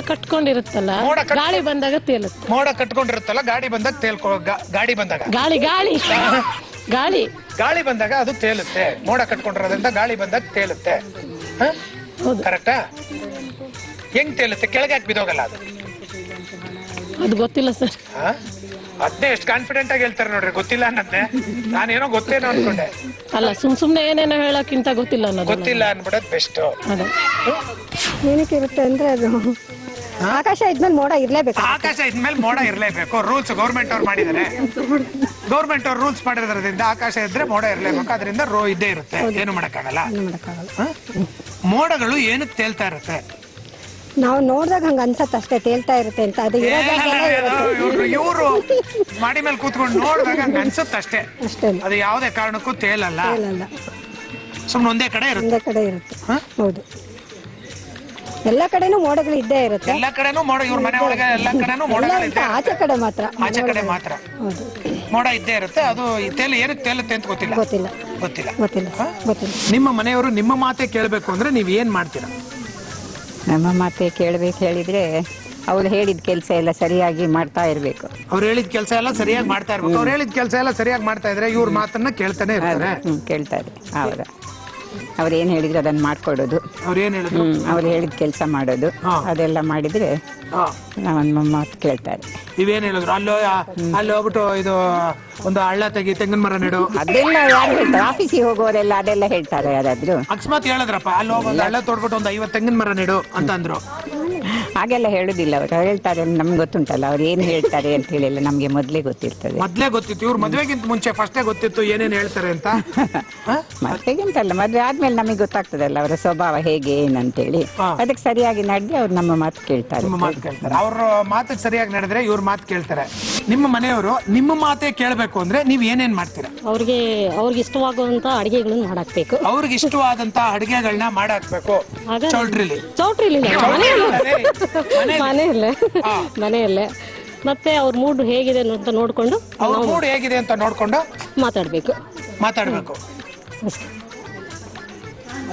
ಕಟ್ಕೊಂಡಿರುತ್ತಲ್ಲ, ಗಾಳಿ ಬಂದಾಗ ತೇಲುತ್ತೆ. ಮೋಡ ಕಟ್ಕೊಂಡಿರುತ್ತಲ್ಲ, ಗಾಡಿ ಬಂದಾಗ ಗಾಡಿ ಬಂದಾಗ ಗಾಳಿ ಗಾಳಿ ಗಾಳಿ ಗಾಳಿ ಬಂದಾಗ ಅದು ತೇಲುತ್ತೆ. ಮೋಡ ಕಟ್ಕೊಂಡಿರೋದ್ರಿಂದ ಗಾಳಿ ಬಂದಾಗ ತೇಲುತ್ತೆ. ಕರೆಕ್ಟಾ? ಹೆಂಗ್ ತೇಲುತ್ತೆ? ಕೆಳಗೆ ಹಾಕಿ ಬಿದೋಗಲ್ಲ ಅದು ಗೊತ್ತಿಲ್ಲ ಸರ್. ಅದ್ನೇ ಎಷ್ಟು ಕಾನ್ಫಿಡೆಂಟ್ ಆಗಿ ಹೇಳ್ತಾರೆ ನೋಡ್ರಿ. ಗೊತ್ತಿಲ್ಲ ಅನ್ನದ್ನೆ ನಾನೇನೋ ಗೊತ್ತೇನೋ ಅನ್ಕೊಂಡೆ. ಅಲ್ಲ, ಸುಮ್ನೆ ಏನೇನೋ ಹೇಳಕ್ಕಿಂತ ಗೊತ್ತಿಲ್ಲ ಅನ್ನೋದು. ಗೊತ್ತಿಲ್ಲ ಅನ್ಬಿಡೋದು ಬೆಸ್ಟ್. ಏನಕ್ಕೆ ಇರುತ್ತೆ ಅಂದ್ರೆ ಅದು ಆಕಾಶ ಇದ್ಮೇಲೆ ಮೋಡ ಇರ್ಲೇಬೇಕು. ಆಕಾಶ ಇದ್ಮೇಲೆ ಮೋಡ ಇರ್ಲೇಬೇಕು. ರೂಲ್ಸ್ ಗೌರ್ಮೆಂಟ್ ಅವ್ರು ಮಾಡಿದ್ದಾರೆ. ಗೌರ್ಮೆಂಟ್ ಅವ್ರು ರೂಲ್ಸ್ ಮಾಡಿರೋದ್ರಿಂದ ಆಕಾಶ ಇದ್ರೆ ಮೋಡ ಇರ್ಲೇಬೇಕು. ಅದರಿಂದ ರೋ ಇದ್ದೇ ಇರುತ್ತೆ. ಏನು ಮಾಡಕ್ಕಾಗಲ್ಲ. ಮೋಡಗಳು ಏನಕ್ಕೆ ತೇಲ್ತಾ ಇರುತ್ತೆ? ನಾವು ನೋಡಿದಾಗ ಹಂಗ ಅನ್ಸತ್ತೆ ಅಷ್ಟೇ, ತೇಲ್ತಾ ಇರುತ್ತೆ ಅಂತ. ಅದು ಇವರು ಮಾಡಿ ಮೇಲೆ ಕೂತ್ಕೊಂಡು ನೋಡಿದಾಗ ಹಂಗ ಅನ್ಸುತ್ತೆ ಅಷ್ಟೇ. ಅದು ಯಾವುದೇ ಕಾರಣಕ್ಕೂ ತೇಲಲ್ಲ. ಸುಮ್ನೆ ಒಂದೇ ಕಡೆ ಇರುತ್ತೆ. ಹೌದು, ಎಲ್ಲ ಕಡೆನೂ ಮೋಡಗಳು ಇದ್ದೇ ಇರುತ್ತೆ. ಎಲ್ಲ ಕಡೆನೂ ಮೋಡ. ಇವ್ರ ಮನೆ ಒಳಗೆ ಎಲ್ಲ ಕಡೆನೂ ಮೋಡಗಳಿದೆ. ಆಚೆ ಕಡೆ ಮಾತ್ರ ಮೋಡ ಇದ್ದೇ ಇರುತ್ತೆ. ಅದು ಏನಕ್ಕೆ ತೇಲುತ್ತೆ ಅಂತ ಗೊತ್ತಿಲ್ಲ. ನಿಮ್ಮ ಮನೆಯವರು ನಿಮ್ಮ ಮಾತೆ ಕೇಳಬೇಕು ಅಂದ್ರೆ ನೀವ್ ಏನ್ ಮಾಡ್ತೀರಾ? ನಮ್ಮ ಮಾತೆ ಕೇಳ್ಬೇಕು ಹೇಳಿದ್ರೆ ಅವ್ರು ಹೇಳಿದ ಕೆಲಸ ಎಲ್ಲ ಸರಿಯಾಗಿ ಮಾಡ್ತಾ ಇರ್ಬೇಕು. ಅವ್ರು ಹೇಳಿದ ಕೆಲಸ ಎಲ್ಲ ಸರಿಯಾಗಿ ಮಾಡ್ತಾ ಇರ್ಬೇಕು. ಅವ್ರು ಹೇಳಿದ ಕೆಲಸ ಎಲ್ಲ ಸರಿಯಾಗಿ ಮಾಡ್ತಾ ಇದ್ರೆ ಇವ್ರ ಮಾತನ್ನ ಕೇಳ್ತಾನೆ ಇರ್ತಾರೆ. ಕೇಳ್ತಾರೆ. ಅವ್ರು ಏನ್ ಹೇಳಿದ್ರು ಅದನ್ನ ಮಾಡ್ಕೊಡೋದು. ಅವ್ರು ಹೇಳಿದ ಕೆಲಸ ಮಾಡೋದು. ಅದೆಲ್ಲ ಮಾಡಿದ್ರೆ ನಮ್ಮ ಮಾತು ಕೇಳ್ತಾರೆ. ನೀವೇನ್ ಹೇಳಿದ್ರು? ಅಲ್ಲಿ ಹೋಗ್ಬಿಟ್ಟು ಇದು ಒಂದು ಹಳ್ಳ ತೆಗಿ, ತೆಂಗಿನ ಮರ ನೆಡು, ಅದೆಲ್ಲ ಯಾರು ಹೇಳ್ತಾರೆ? ಆಫೀಸಿಗೆ ಹೋಗೋರೆಲ್ಲ ಅದೆಲ್ಲ ಹೇಳ್ತಾರೆ. ಯಾರಾದ್ರು ಅಕಸ್ಮಾತ್ ಹೇಳಿದ್ರಪ್ಪ ಅಲ್ಲಿ ಹೋಗಿ ಒಂದು ಹಳ್ಳ ತೋಡ್ಬಿಟ್ಟು ಒಂದು 50 ತೆಂಗಿನ ಮರ ನೆಡು ಅಂತ ಅಂದ್ರು. ಹಾಗೆಲ್ಲ ಹೇಳುದಿಲ್ಲ. ಅವ್ರು ಹೇಳ್ತಾರೆ, ನಮ್ಗೆ ಗೊತ್ತುಂಟಲ್ಲ ಅವ್ರು ಏನ್ ಹೇಳ್ತಾರೆ ಅಂತ ಹೇಳಿಲ್ಲ. ನಮ್ಗೆ ಮೊದ್ಲೇ ಗೊತ್ತಿರ್ತದೆ. ಮೊದ್ಲೇ ಗೊತ್ತಿತ್ತು. ಇವ್ರು ಮದ್ವೆಗಿಂತ ಮುಂಚೆ ಫಸ್ಟೇ ಗೊತ್ತಿತ್ತು ಏನೇನ್ ಹೇಳ್ತಾರೆ ಅಂತ. ಮದ್ವೆಗಿಂತಲ್ಲ, ಮದ್ವೆ ಆದ್ಮೇಲೆ ನಮಗೆ ಗೊತ್ತಾಗ್ತದಲ್ಲ ಅವರ ಸ್ವಭಾವ ಹೇಗೆ ಏನಂತೇಳಿ. ಅದಕ್ಕೆ ಸರಿಯಾಗಿ ನಡೆದ್ರೆ ಅವ್ರು ನಮ್ಮ ಮಾತು ಕೇಳ್ತಾರೆ. ಅವ್ರ ಮಾತಿಗೆ ಸರಿಯಾಗಿ ನಡೆದ್ರೆ ಇವ್ರ ಮಾತು ಕೇಳ್ತಾರೆ. ನಿಮ್ಮ ಮನೆಯವರು ನಿಮ್ಮ ಮಾತೇ ಕೇಳ್ಬೇಕು ಅಂದ್ರೆ ನೀವ್ ಏನೇನ್ ಮಾಡ್ತೀರಾ? ಅವ್ರಿಗೆ ಇಷ್ಟವಾಗುವಂತ ಅಡಿಗೆಗಳನ್ನ ಮಾಡಾಕ್ಬೇಕು. ಅವ್ರಿಗೆ ಇಷ್ಟವಾದಂತ ಅಡಿಗೆಗಳನ್ನ ಮಾಡಾಕ್ಬೇಕು. ಚೌಟ್ರಿಲಿ ಮನೆಯಲ್ಲೇ ಮತ್ತೆ ಅವ್ರ ಮೂಡ್ ಹೇಗಿದೆ ಅಂತ ನೋಡ್ಕೊಂಡು ಮಾತಾಡ್ಬೇಕು.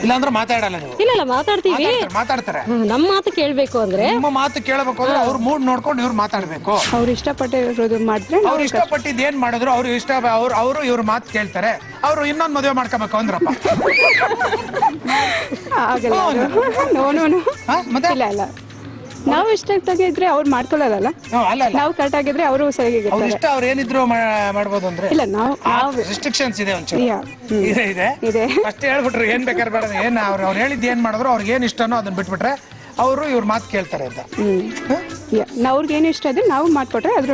ಇಲ್ಲಾಂದ್ರೆ ಮಾತಾಡಲ್ಲ ನೀವು? ಇಲ್ಲ, ಮಾತಾಡ್ತೀವಿ. ಮಾತಾಡ್ತಾರೆ. ನಮ್ಮ ಮಾತು ಕೇಳ್ಬೇಕು ಅಂದ್ರೆ, ನಿಮ್ಮ ಮಾತು ಕೇಳಬೇಕು ಅಂದ್ರೆ ಅವ್ರ ಮೂಡ್ ನೋಡ್ಕೊಂಡು ಇವ್ರು ಮಾತಾಡ್ಬೇಕು. ಅವ್ರು ಇಷ್ಟಪಟ್ಟಿರೋದು ಮಾಡಿದ್ರೆ, ಅವ್ರು ಇಷ್ಟಪಟ್ಟಿದ್ ಏನ್ ಮಾಡಿದ್ರು ಅವರು ಇವ್ರ ಮಾತು ಕೇಳ್ತಾರೆ. ಅವ್ರು ಇನ್ನೊಂದ್ ಮದುವೆ ಮಾಡ್ಕೋಬೇಕು ಅಂದ್ರಪ್ಪ. ನಾವು ಇಷ್ಟ ಇದ್ರೆ ಅವ್ರು ಮಾಡ್ಕೊಳ್ಳಲ್ಲ. ನಾವು ಕರೆಕ್ಟ್ ಆಗಿದ್ರೆ ಅವರು ಸರಿಯಾಗಿ ಅವ್ರು ಏನಿದ್ರು ಮಾಡ್ಬೋದು ಅಂದ್ರೆ ಇಲ್ಲ. ನಾವು ರೆಸ್ಟ್ರಿಕ್ಷನ್ಸ್ ಇದೆ ಒಂಚೂರು ಇದೆ. ಅಷ್ಟೇ ಹೇಳ್ಬಿಟ್ರು ಏನ್ ಬೇಕಾದ್ರೆ ಬೇಡ. ಏನ್ ಅವ್ರು ಹೇಳಿದ್ ಏನ್ ಮಾಡಿದ್ರು ಅವ್ರಿಗೆ ಏನ್ ಇಷ್ಟನೋ ಅದನ್ನ ಬಿಟ್ಬಿಟ್ರೆ ಅವರು ಇವ್ರ ಮಾತು ಕೇಳ್ತಾರೆ ಅಂತ. ಅವ್ರಿಗೆ ಏನ್ ಇಷ್ಟ ಇದೆ ನಾವು ಮಾಡ್ಕೊಟ್ರೆ ಅದ್ರ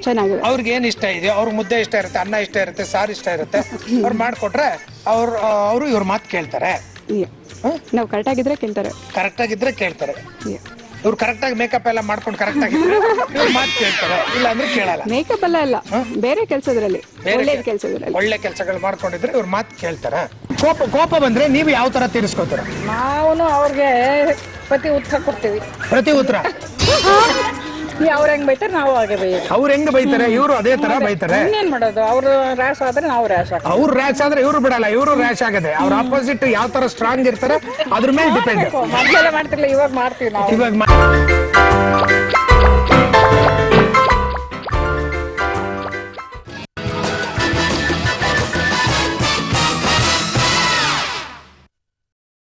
ಚೆನ್ನಾಗಿದೆ. ಅವ್ರಿಗೆ ಏನ್ ಇಷ್ಟ ಇದೆ, ಅವ್ರಿಗೆ ಮುದ್ದೆ ಇಷ್ಟ ಇರುತ್ತೆ, ಅನ್ನ ಇಷ್ಟ ಇರುತ್ತೆ, ಸಾರು ಇಷ್ಟ ಇರುತ್ತೆ, ಅವ್ರು ಮಾಡ್ಕೊಟ್ರೆ ಅವರು ಇವ್ರ ಮಾತು ಕೇಳ್ತಾರೆ. ನಾವು ಕರೆಕ್ಟ್ ಆಗಿದ್ರೆ ಕೇಳ್ತಾರೆ. ಇವ್ರು ಕರೆಕ್ಟ್ ಆಗಿ ಮೇಕಪ್ ಎಲ್ಲ ಮಾಡ್ಕೊಂಡು ಕರೆಕ್ಟ್ ಆಗಿದ್ರೆ ಇವ್ರ ಮಾತು ಕೇಳ್ತಾರೆ. ಇಲ್ಲ ಅಂದ್ರೆ ಕೇಳಲ್ಲ. ಮೇಕಪ್ ಎಲ್ಲ ಬೇರೆ ಕೆಲಸದಲ್ಲಿ, ಒಳ್ಳೆ ಕೆಲಸಗಳು ಮಾಡ್ಕೊಂಡಿದ್ರೆ ಇವ್ರ ಮಾತು ಕೇಳ್ತಾರೆ. ಕೋಪ ಬಂದ್ರೆ ನೀವು ಯಾವ ತರ ತೀರಿಸ್ಕೋತೀರ? ನಾವು ಅವ್ರಿಗೆ ಪ್ರತಿ ಉತ್ತರ ಕೊಡ್ತೀವಿ. ಪ್ರತಿ ಉತ್ತರ ಅವ್ರ ಹೆಂಗ್ ಬೈತಾರೆ ನಾವು ಹಾಗೆ ಬೈಯೋದು. ಅವ್ರು ಹೆಂಗ್ ಬೈತಾರೆ ಇವ್ರು ಅದೇ ತರ ಬೈತಾರೆ. ಏನ್ ಮಾಡೋದು? ಅವ್ರು ರ್ಯಾಶ್ ಆದ್ರೆ ನಾವು ರ್ಯಾಶ್ ಆಗ್ತೀವಿ. ಅವ್ರು ರ್ಯಾಶ್ ಆದ್ರೆ ಇವ್ರು ಬಿಡಲ್ಲ, ಇವ್ರು ರ್ಯಾಶ್ ಆಗದೆ. ಅವ್ರ ಆಪೋಸಿಟ್ ಯಾವ ತರ ಸ್ಟ್ರಾಂಗ್ ಇರ್ತಾರೆ ಅದ್ರ ಮೇಲೆ ಡಿಪೆಂಡ್. ಮೊದಲೆಲ್ಲ ಮಾಡ್ತಿರ್ಲಿಲ್ಲ, ಇವಾಗ ಮಾಡ್ತೀವಿ ನಾವು.